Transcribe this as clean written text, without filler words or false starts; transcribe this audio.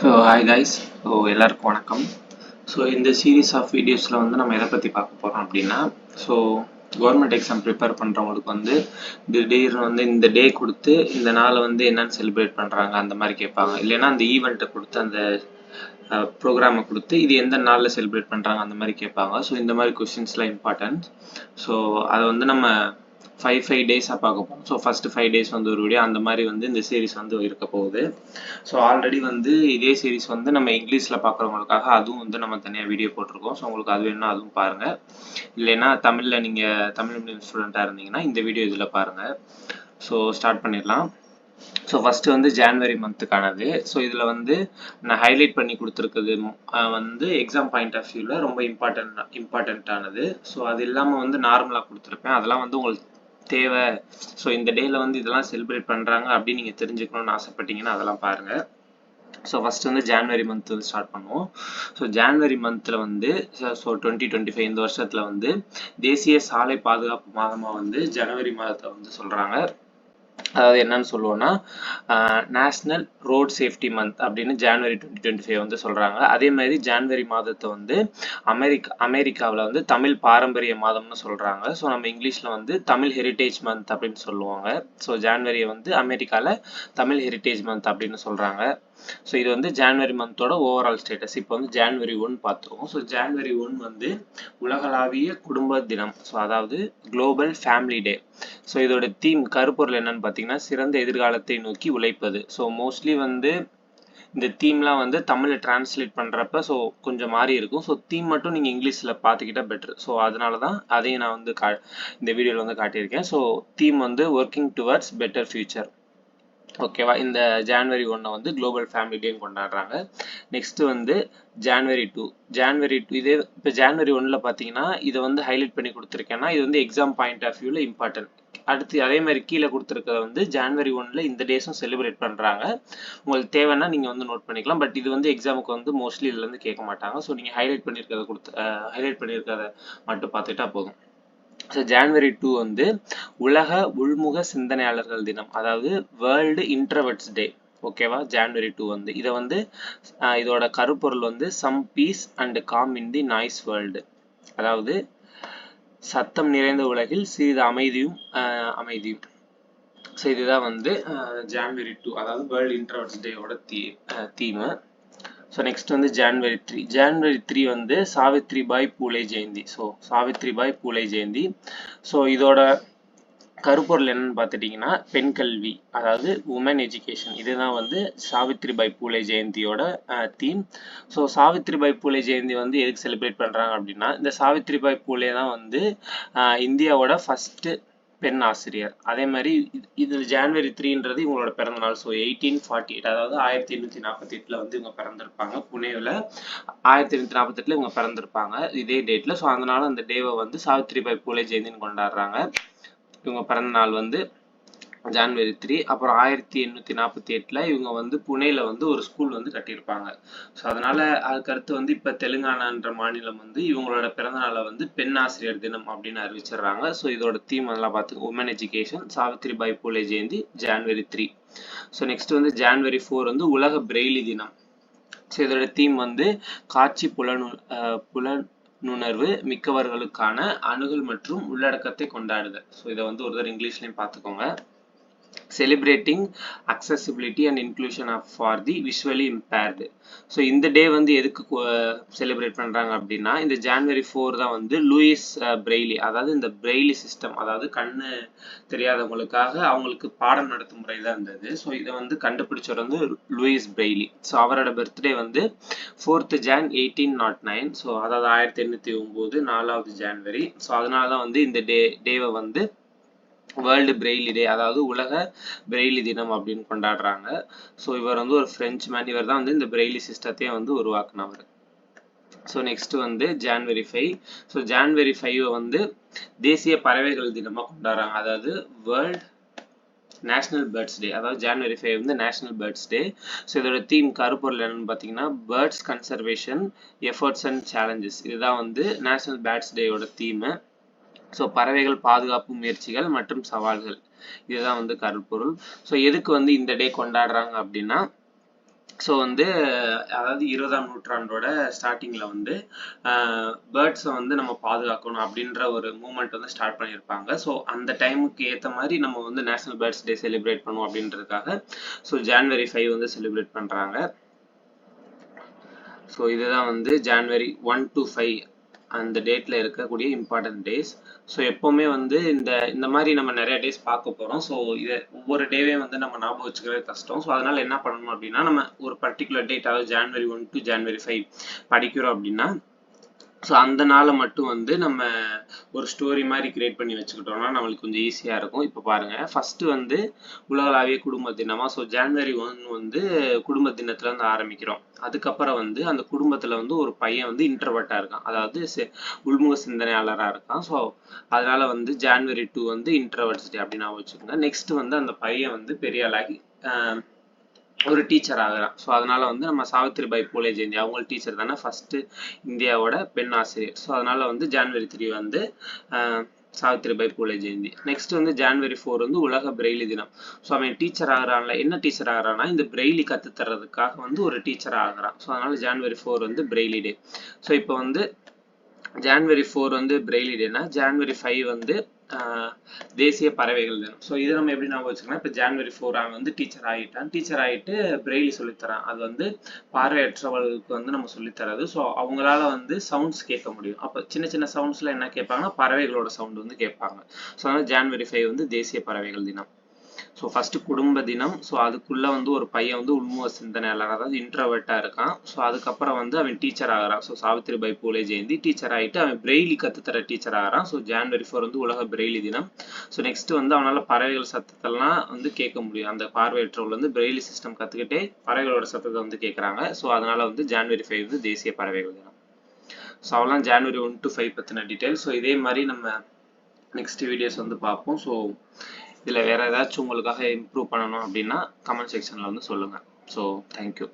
So hi guys. எல்லாருக்கும் வணக்கம். So இந்த சீரீஸ் ஆஃப் வீடியோஸில் வந்து நம்ம எதை பற்றி பார்க்க போகிறோம் அப்படின்னா, ஸோ கவர்மெண்ட் எக்ஸாம் ப்ரிப்பேர் பண்ணுறவங்களுக்கு வந்து திடீர்னு வந்து இந்த டே கொடுத்து இந்த நாளை வந்து என்னென்னு செலிப்ரேட் பண்ணுறாங்க அந்த மாதிரி கேட்பாங்க. இல்லைன்னா அந்த ஈவெண்ட்டை கொடுத்து அந்த ப்ரோக்ராமை கொடுத்து இது எந்த நாளில் செலிப்ரேட் பண்ணுறாங்க அந்த மாதிரி கேட்பாங்க. ஸோ இந்த மாதிரி கொஷின்ஸ்லாம் இம்பார்ட்டன்ட். ஸோ அதை வந்து நம்ம ஃபைவ் டேஸாக பார்க்க போகிறோம். ஸோ ஃபஸ்ட்டு 5 days வந்து ஒரு வீடியோ அந்த மாதிரி வந்து இந்த சீரீஸ் வந்து இருக்க போகுது. ஸோ ஆல்ரெடி வந்து இதே சீரீஸ் வந்து நம்ம இங்கிலீஷில் பார்க்குறவங்களுக்காக அதுவும் வந்து நம்ம தனியாக வீடியோ போட்டிருக்கோம். ஸோ உங்களுக்கு அது வேணும்னா அதுவும் பாருங்கள். இல்லைன்னா தமிழில் நீங்கள் தமிழ் மீடியம் ஸ்டூடெண்ட்டாக இருந்தீங்கன்னா இந்த வீடியோ இதில் பாருங்கள். ஸோ ஸ்டார்ட் பண்ணிடலாம். ஸோ ஃபஸ்ட்டு வந்து ஜான்வரி மந்த்துக்கானது. ஸோ இதில் வந்து நான் ஹைலைட் பண்ணி கொடுத்துருக்குது வந்து எக்ஸாம் பாயிண்ட் ஆஃப் வியூவில் ரொம்ப இம்பார்ட்டண்ட்டானது. ஸோ அது இல்லாமல் வந்து நார்மலாக கொடுத்துருப்பேன். அதெல்லாம் வந்து உங்களுக்கு தேவை. ஸோ இந்த டேயில் வந்து இதெல்லாம் செலிப்ரேட் பண்ணுறாங்க அப்படின்னு நீங்கள் தெரிஞ்சுக்கணும்னு ஆசைப்பட்டீங்கன்னா அதெல்லாம் பாருங்கள். ஸோ ஃபஸ்ட்டு வந்து ஜான்வரி மந்த் வந்து ஸ்டார்ட் பண்ணுவோம். ஸோ ஜான்வரி மந்தில் வந்து ஸோ 2025 இந்த வருஷத்தில் வந்து தேசிய சாலை பாதுகாப்பு மாதமாக வந்து ஜனவரி மாதத்தை வந்து சொல்கிறாங்க. அதாவது என்னன்னு சொல்லுவோம்னா நேஷ்னல் ரோட் சேஃப்டி மந்த் அப்படின்னு ஜான்வரி 2025 வந்து சொல்கிறாங்க. அதே மாதிரி ஜான்வரி மாதத்தை வந்து அமெரிக்காவில் வந்து தமிழ் பாரம்பரிய மாதம்னு சொல்கிறாங்க. ஸோ நம்ம இங்கிலீஷில் வந்து தமிழ் ஹெரிட்டேஜ் மந்த் அப்படின்னு சொல்லுவாங்க. ஸோ ஜான்வரியை வந்து அமெரிக்காவில் தமிழ் ஹெரிட்டேஜ் மந்த் அப்படின்னு சொல்கிறாங்க. ஸோ இது வந்து ஜான்வரி மந்தோட ஓவரால் ஸ்டேட்டஸ். இப்போ வந்து ஜான்வரி 1 பார்த்துருவோம். ஸோ ஜான்வரி 1 வந்து உலகளாவிய குடும்ப தினம். ஸோ அதாவது குளோபல் ஃபேமிலி டே. ஸோ இதோட தீம் கருப்பொருள் என்னன்னு பார்த்தீங்கன்னா சிறந்த எதிர்காலத்தை நோக்கி உழைப்பது. ஸோ மோஸ்ட்லி வந்து இந்த தீம்லாம் வந்து தமிழில் டிரான்ஸ்லேட் பண்ணுறப்ப ஸோ கொஞ்சம் மாறி இருக்கும். ஸோ தீம் மட்டும் நீங்கள் இங்கிலீஷில் பார்த்துக்கிட்டா பெட்ரு. ஸோ அதனால தான் அதையும் நான் வந்து இந்த வீடியோவில் வந்து காட்டியிருக்கேன். ஸோ தீம் வந்து ஒர்க்கிங் டுவர்ட்ஸ் பெட்டர் ஃபியூச்சர். ஓகேவா. இந்த ஜான்வரி 1 வந்து குளோபல் ஃபேமிலி டேன்னு கொண்டாடுறாங்க. நெக்ஸ்ட் வந்து ஜான்வரி 2 இதே இப்போ ஜான்வரி 1ல் பார்த்தீங்கன்னா இதை வந்து ஹைலைட் பண்ணி கொடுத்துருக்கேன்னா இது வந்து எக்ஸாம் பாயிண்ட் ஆஃப் வியூவில் இம்பார்ட்டன்ட். அடுத்து அதே மாதிரி கீழே கொடுத்துருக்கிறத வந்து ஜான்வரி 1ல் இந்த டேஸும் செலிப்ரேட் பண்ணுறாங்க. உங்களுக்கு தேவைன்னா நீங்கள் வந்து நோட் பண்ணிக்கலாம். பட் இது வந்து எக்ஸாமுக்கு வந்து மோஸ்ட்லி இதுலேருந்து கேட்க மாட்டாங்க. ஸோ நீங்கள் ஹைலைட் பண்ணியிருக்கிறத மட்டும் பார்த்துட்டா போதும். ஸோ ஜான்வரி 2 வந்து உலக உள்முக சிந்தனையாளர்கள் தினம், அதாவது வேர்ல்டு இன்ட்ரவர்ட்ஸ் டே. ஓகேவா. ஜான்வரி 2 வந்து இதை வந்து இதோட கருப்பொருள் வந்து some peace and calm in the noise world, அதாவது சத்தம் நிறைந்த உலகில் சிறிது அமைதியும். ஸோ இதுதான் வந்து ஜான்வரி 2 அதாவது வேர்ல்டு இன்ட்ரவர்ட்ஸ் டேயோட தீமு. ஸோ நெக்ஸ்ட் வந்து ஜான்வரி 3 வந்து சாவித்ரிபாய் பூலே ஜெயந்தி. ஸோ சாவித்ரிபாய் பூலே ஜெயந்தி. ஸோ இதோட கருப்பொருள் என்னன்னு பார்த்துட்டிங்கன்னா பெண் கல்வி, அதாவது உமன் எஜுகேஷன். இதுதான் வந்து சாவித்ரிபாய் பூலே ஜெயந்தியோட தீம். ஸோ சாவித்ரிபாய் பூலே ஜெயந்தி வந்து எதுக்கு செலிப்ரேட் பண்ணுறாங்க அப்படின்னா இந்த சாவித்ரிபாய் பூலே தான் வந்து இந்தியாவோட ஃபஸ்ட்டு பெண் ஆசிரியர். அதே மாதிரி இது ஜான்வரி 3ன்றது இவங்களோட பிறந்த நாள். ஸோ 1848 அதாவது 1848 வந்து இவங்க பிறந்திருப்பாங்க. புனேவில் 1848 இவங்க பிறந்திருப்பாங்க இதே டேட்டில். ஸோ அதனால அந்த டேவை வந்து சாவித்ரிபாய் பூலே ஜெயந்தின்னு கொண்டாடுறாங்க. இவங்க பிறந்த நாள் வந்து ஜான்வரி 3. அப்புறம் 1848 இவங்க வந்து புனேல வந்து ஒரு ஸ்கூல் வந்து கட்டியிருப்பாங்க. ஸோ அதனால அதுக்கடுத்து வந்து இப்போ தெலுங்கானான்ற மாநிலம் வந்து இவங்களோட பிறந்த நாளை வந்து பெண் ஆசிரியர் தினம் அப்படின்னு அறிவிச்சிடுறாங்க. ஸோ இதோட தீம் அதெல்லாம் பார்த்து woman education, Savitribai Phule Jayanti, January 3. So next வந்து ஜான்வரி 4 வந்து உலக பிரெய்லி தினம். ஸோ இதோட தீம் வந்து காட்சி புலனுணர்வு மிக்கவர்களுக்கான அணுகல் மற்றும் உள்ளடக்கத்தை கொண்டாடுதல். ஸோ இதை வந்து ஒரு தடவை இங்கிலீஷ்லையும் பார்த்துக்கோங்க. Celebrating accessibility and inclusion for the visually impaired. So இந்த டே வந்து எதுக்கு செலிப்ரேட் பண்ணுறாங்க அப்படின்னா இந்த ஜான்வரி 4 தான் வந்து லூயிஸ் பிரெய்லி, அதாவது இந்த பிரெய்லி சிஸ்டம், அதாவது கண்ணு தெரியாதவங்களுக்காக அவங்களுக்கு பாடம் நடத்தும் முறை தான் இருந்தது. ஸோ இதை வந்து கண்டுபிடிச்சவர் வந்து லூயிஸ் பிரெய்லி. ஸோ அவரோட பர்த்டே வந்து 4th Jan 1809. ஸோ அதாவது 1809 4வது ஜான்வரி. ஸோ அதனால தான் வந்து இந்த டேவை வந்து வேர்ல்டு பிரெய்லி டே, அதாவது உலக பிரெய்லி தினம் அப்படின்னு கொண்டாடுறாங்க. ஸோ இவர் வந்து ஒரு பிரெஞ்சு மேன். இவர் தான் வந்து இந்த பிரெய்லி சிஸ்டத்தையே வந்து உருவாக்குனவர். ஸோ நெக்ஸ்ட் வந்து ஜான்வரி 5. ஸோ ஜான்வரி 5 வந்து தேசிய பறவைகள் தினமாக கொண்டாடுறாங்க, அதாவது வேர்ல்ட் நேஷனல் பேர்ட்ஸ் டே. அதாவது ஜான்வரி 5 வந்து நேஷனல் பேர்ட்ஸ் டே. ஸோ இதோட தீம் கருப்பொருள் என்னன்னு பார்த்தீங்கன்னா birds conservation efforts and challenges. இதுதான் வந்து நேஷனல் பேர்ட்ஸ் டேயோட தீமு. ஸோ பறவைகள் பாதுகாப்பு முயற்சிகள் மற்றும் சவால்கள், இதுதான் வந்து கருப்பொருள். ஸோ எதுக்கு வந்து இந்த டே கொண்டாடுறாங்க அப்படின்னா ஸோ வந்து அதாவது 20ஆம் நூற்றாண்டோட ஸ்டார்டிங்கில் வந்து பேர்ட்ஸை வந்து நம்ம பாதுகாக்கணும் அப்படின்ற ஒரு மூமெண்ட் வந்து ஸ்டார்ட் பண்ணியிருப்பாங்க. ஸோ அந்த டைமுக்கு ஏற்ற மாதிரி நம்ம வந்து நேஷனல் பேர்ட்ஸ் டே செலிப்ரேட் பண்ணுவோம் அப்படின்றதுக்காக ஸோ January 5 வந்து செலிப்ரேட் பண்ணுறாங்க. ஸோ இதுதான் வந்து January 1 to 5 அந்த டேட்டில் இருக்கக்கூடிய இம்பார்ட்டன்ட் டேஸ். ஸோ எப்போவுமே வந்து இந்த மாதிரி நம்ம நிறைய டேஸ் பார்க்க போகிறோம். ஸோ இதை ஒவ்வொரு டேவே வந்து நம்ம ஞாபகம் வச்சுக்கிறது கஷ்டம். ஸோ அதனால் என்ன பண்ணணும் அப்படின்னா, நம்ம ஒரு பர்டிகுலர் டேட், அதாவது January 1 to January 5 படிக்கிறோம் அப்படின்னா, ஸோ அந்த நாளை மட்டும் வந்து நம்ம ஒரு ஸ்டோரி மாதிரி கிரியேட் பண்ணி வச்சுக்கிட்டோம்னா நம்மளுக்கு கொஞ்சம் ஈஸியாக இருக்கும். இப்போ பாருங்கள், ஃபஸ்ட்டு வந்து உலகளாவிய குடும்ப தினமா. ஸோ January 1 வந்து குடும்ப தினத்துல இருந்து ஆரம்பிக்கிறோம். அதுக்கப்புறம் வந்து அந்த குடும்பத்தில் வந்து ஒரு பையன் வந்து இன்ட்ரவர்ட்டாக இருக்கான், அதாவது உள்முக சிந்தனையாளராக இருக்கான். ஸோ அதனால வந்து January 2 வந்து இன்ட்ரவர்ட்ஸ் டே அப்படின்னு வச்சுக்கோங்க. நெக்ஸ்ட் வந்து அந்த பையன் வந்து பெரிய ஆளாகி ஒரு டீச்சர் ஆகிறான். ஸோ அதனால வந்து நம்ம சாவித்ரிபாய் பூலே ஜெயந்தி, அவங்க டீச்சர் தானே, ஃபர்ஸ்ட் இந்தியாவோட பெண் ஆசிரியர். ஸோ அதனால வந்து January 3 வந்து சாவித்ரிபாய் பூலே ஜெயந்தி. நெக்ஸ்ட் வந்து January 4 வந்து உலக பிரெய்லி தினம். ஸோ அவன் டீச்சர் ஆகிறான்ல, என்ன டீச்சர் ஆகிறான்னா இந்த பிரெய்லி கற்றுத்தரதுக்காக வந்து ஒரு டீச்சர் ஆகிறான். ஸோ அதனால January 4 வந்து பிரெய்லி டே. ஸோ இப்போ வந்து January 4 வந்து பிரெய்லி டேனா, January 5 வந்து தேசிய பறவைகள் தினம். ஸோ இதை நம்ம எப்படி ஞாபகம் வச்சுக்கணும், இப்போ January 4 அவன் வந்து டீச்சர் ஆகிட்டான். டீச்சர் ஆகிட்டு பிரெய்லி சொல்லித்தரான். அது வந்து பார்வையற்றவர்களுக்கு வந்து நம்ம சொல்லித்தரது. ஸோ அவங்களால வந்து சவுண்ட்ஸ் கேட்க முடியும். அப்போ சின்ன சின்ன சவுண்ட்ஸ்ல என்ன கேட்பாங்கன்னா பறவைகளோட சவுண்ட் வந்து கேட்பாங்க. ஸோ அதனால January 5 வந்து தேசிய பறவைகள் தினம். ஸோ ஃபர்ஸ்ட் குடும்ப தினம். ஸோ அதுக்குள்ள வந்து ஒரு பையன் வந்து உள்முக சிந்தனையாளர், அதாவது இன்ட்ரவர்ட்டா இருக்கான். ஸோ அதுக்கப்புறம் வந்து அவன் டீச்சர் ஆகிறான். ஸோ சாவித்ரிபாய் பூலே ஜெயந்தி டீச்சர் ஆகிட்டு அவன் பிரெய்லி கற்றுத்தர டீச்சர் ஆகிறான். ஸோ January 4 வந்து உலக பிரெய்லி தினம். ஸோ நெக்ஸ்ட் வந்து அவனால பறவைகள் சத்தத்தெல்லாம் வந்து கேட்க முடியும். அந்த பார்வையற்றவர்கள் வந்து பிரெய்லி சிஸ்டம் கற்றுக்கிட்டே பறவைகளோட சத்தத்தை வந்து கேட்குறாங்க. ஸோ அதனால வந்து January 5 வந்து தேசிய பறவைகள் தினம். ஸோ அவெல்லாம் January 1 to 5 பற்றின டீட்டெயில். ஸோ இதே மாதிரி நம்ம நெக்ஸ்ட் வீடியோஸ் வந்து பார்ப்போம். ஸோ இதில் வேறு ஏதாச்சும் உங்களுக்காக இம்ப்ரூவ் பண்ணணும் அப்படின்னா கமெண்ட் செக்ஷனில் வந்து சொல்லுங்கள். So thank you.